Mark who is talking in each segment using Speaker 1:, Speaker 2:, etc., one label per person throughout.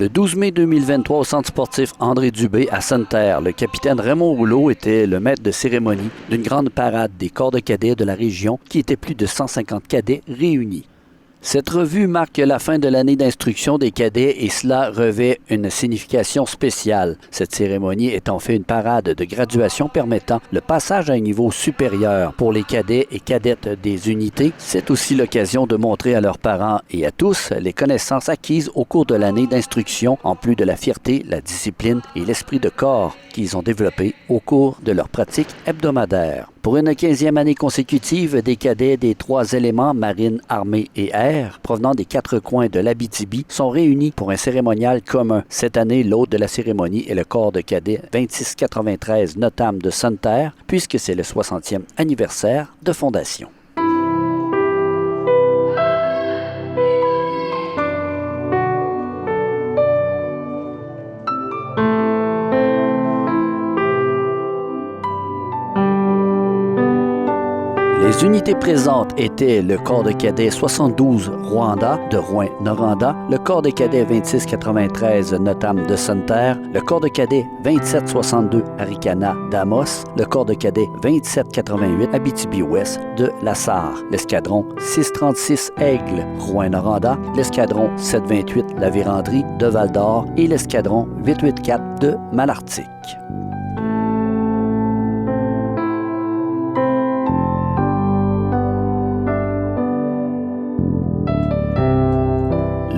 Speaker 1: Le 12 mai 2023, au centre sportif André Dubé à Sainte-Terre, le capitaine Raymond Rouleau était le maître de cérémonie d'une grande parade des corps de cadets de la région qui était plus de 150 cadets réunis. Cette revue marque la fin de l'année d'instruction des cadets et cela revêt une signification spéciale. Cette cérémonie est en fait une parade de graduation permettant le passage à un niveau supérieur pour les cadets et cadettes des unités. C'est aussi l'occasion de montrer à leurs parents et à tous les connaissances acquises au cours de l'année d'instruction, en plus de la fierté, la discipline et l'esprit de corps qu'ils ont développé au cours de leur pratique hebdomadaire. Pour une 15e année consécutive, des cadets des 3 éléments, marine, armée et air, provenant des 4 coins de l'Abitibi, sont réunis pour un cérémonial commun. Cette année, l'hôte de la cérémonie est le corps de cadets 2693 Notam de Sainte-Terre, puisque c'est le 60e anniversaire de fondation. Les unités présentes étaient le corps de cadets 72 Rwanda de Rouyn-Noranda, le corps de cadets 2693 Notam de Sainte-Terre, le corps de cadets 2762 Arikana d'Amos, le corps de cadets 2788 Abitibi-Ouest de La Sarre, l'escadron 636 Aigle Rouyn-Noranda, l'escadron 728 La Vérandrie de Val-d'Or et l'escadron 884 de Malartic.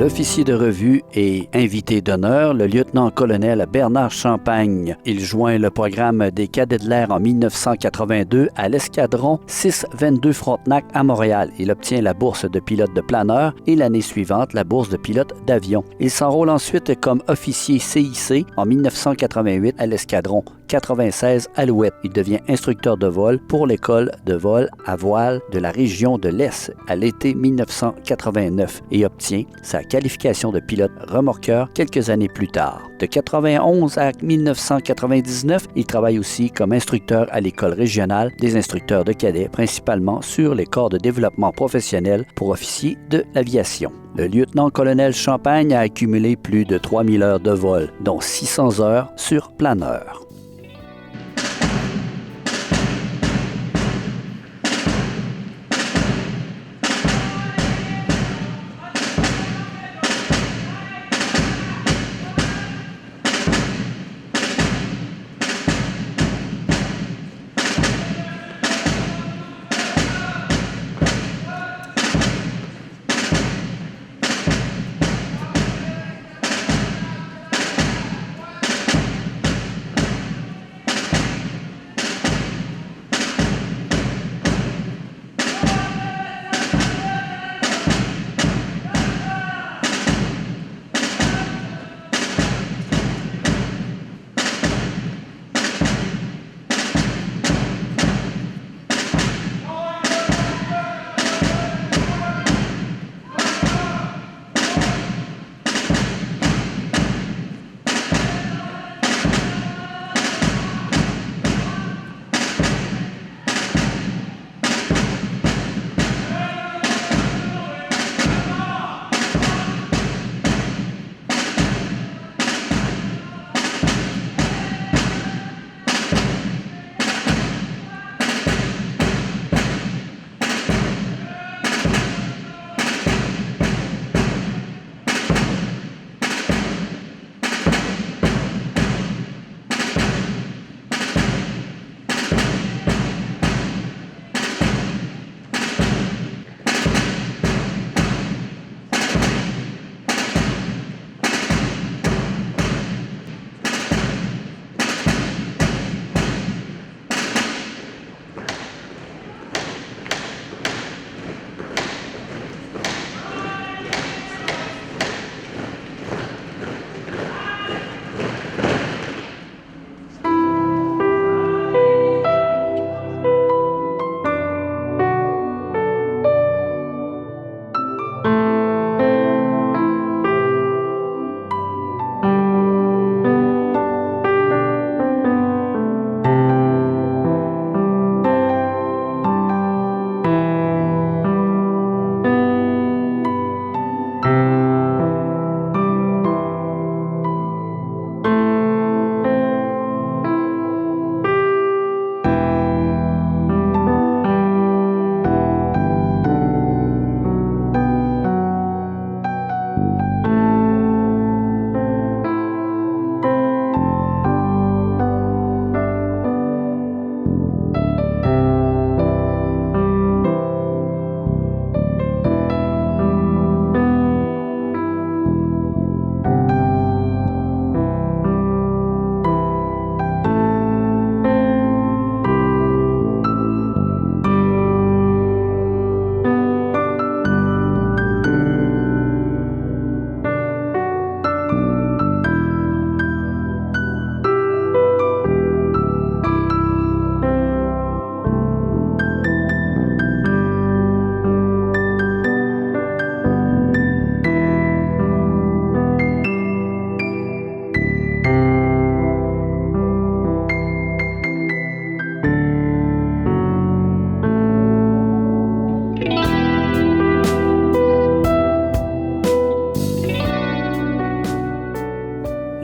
Speaker 1: L'officier de revue est invité d'honneur, le lieutenant-colonel Bernard Champagne. Il joint le programme des cadets de l'air en 1982 à l'escadron 622 Frontenac à Montréal. Il obtient la bourse de pilote de planeur et l'année suivante la bourse de pilote d'avion. Il s'enrôle ensuite comme officier CIC en 1988 à l'escadron 96 Alouette. Il devient instructeur de vol pour l'école de vol à voile de la région de l'Est à l'été 1989 et obtient sa qualification de pilote remorqueur quelques années plus tard. De 91 à 1999, il travaille aussi comme instructeur à l'école régionale des instructeurs de cadets, principalement sur les corps de développement professionnel pour officiers de l'aviation. Le lieutenant-colonel Champagne a accumulé plus de 3000 heures de vol, dont 600 heures sur planeur.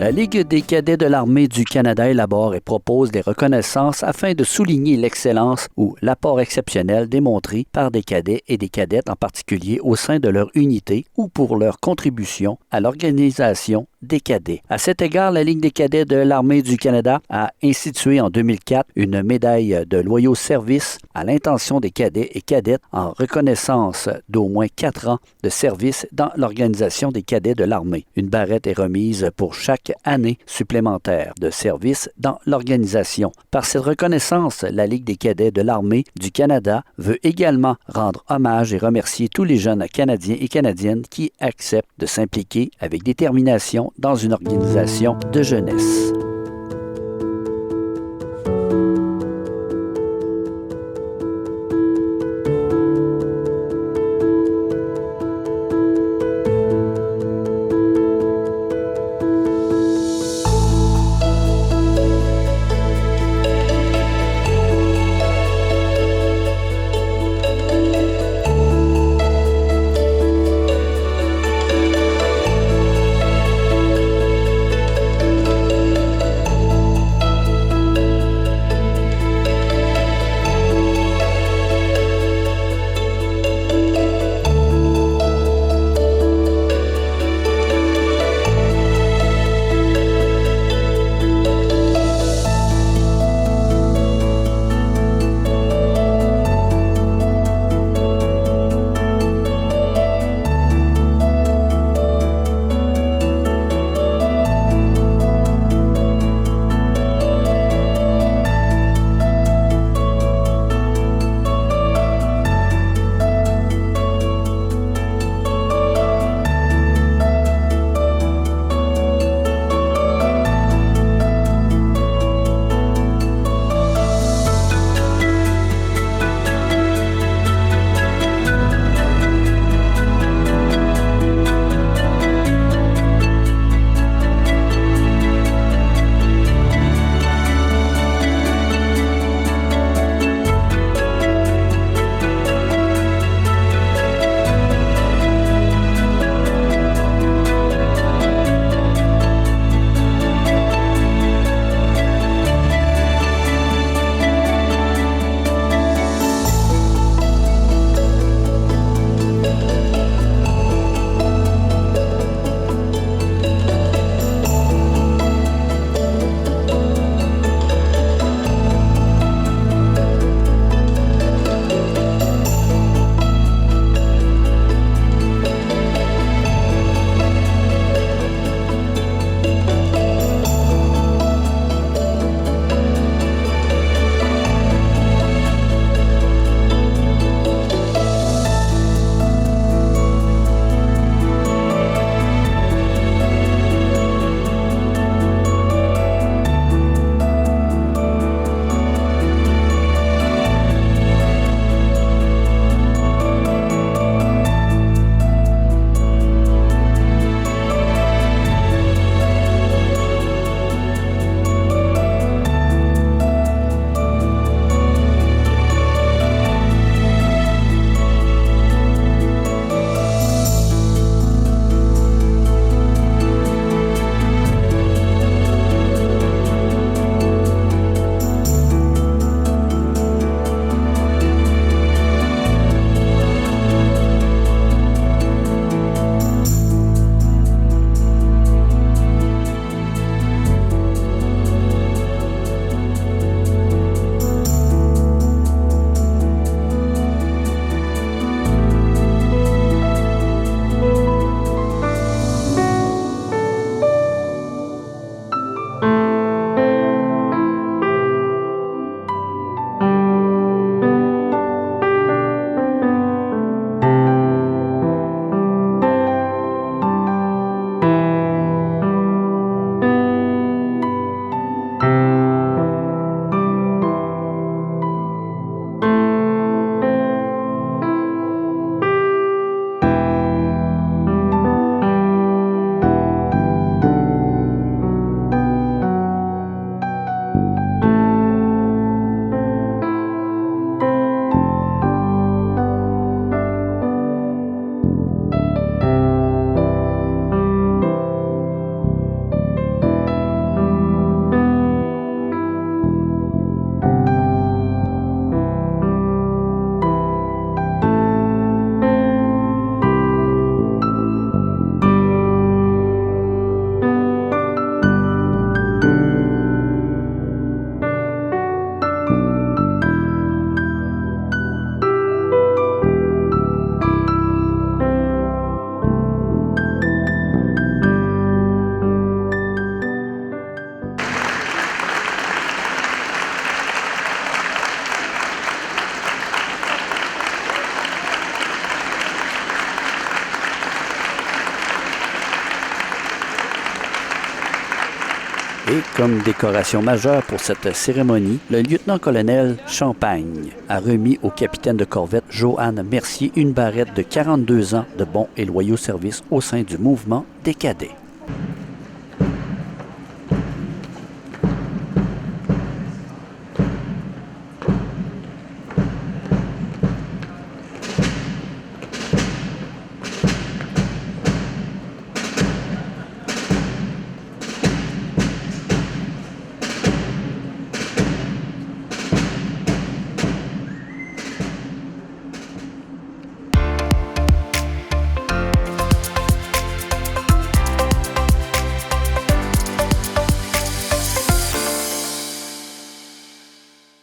Speaker 1: La Ligue des cadets de l'Armée du Canada élabore et propose des reconnaissances afin de souligner l'excellence ou l'apport exceptionnel démontré par des cadets et des cadettes en particulier au sein de leur unité ou pour leur contribution à l'organisation des cadets. À cet égard, la Ligue des cadets de l'Armée du Canada a institué en 2004 une médaille de loyaux service à l'intention des cadets et cadettes en reconnaissance d'au moins 4 ans de service dans l'organisation des cadets de l'armée. Une barrette est remise pour chaque année supplémentaire de service dans l'organisation. Par cette reconnaissance, la Ligue des cadets de l'Armée du Canada veut également rendre hommage et remercier tous les jeunes Canadiens et Canadiennes qui acceptent de s'impliquer avec détermination dans une organisation de jeunesse. Et comme décoration majeure pour cette cérémonie, le lieutenant-colonel Champagne a remis au capitaine de corvette Joanne Mercier une barrette de 42 ans de bons et loyaux services au sein du mouvement des cadets.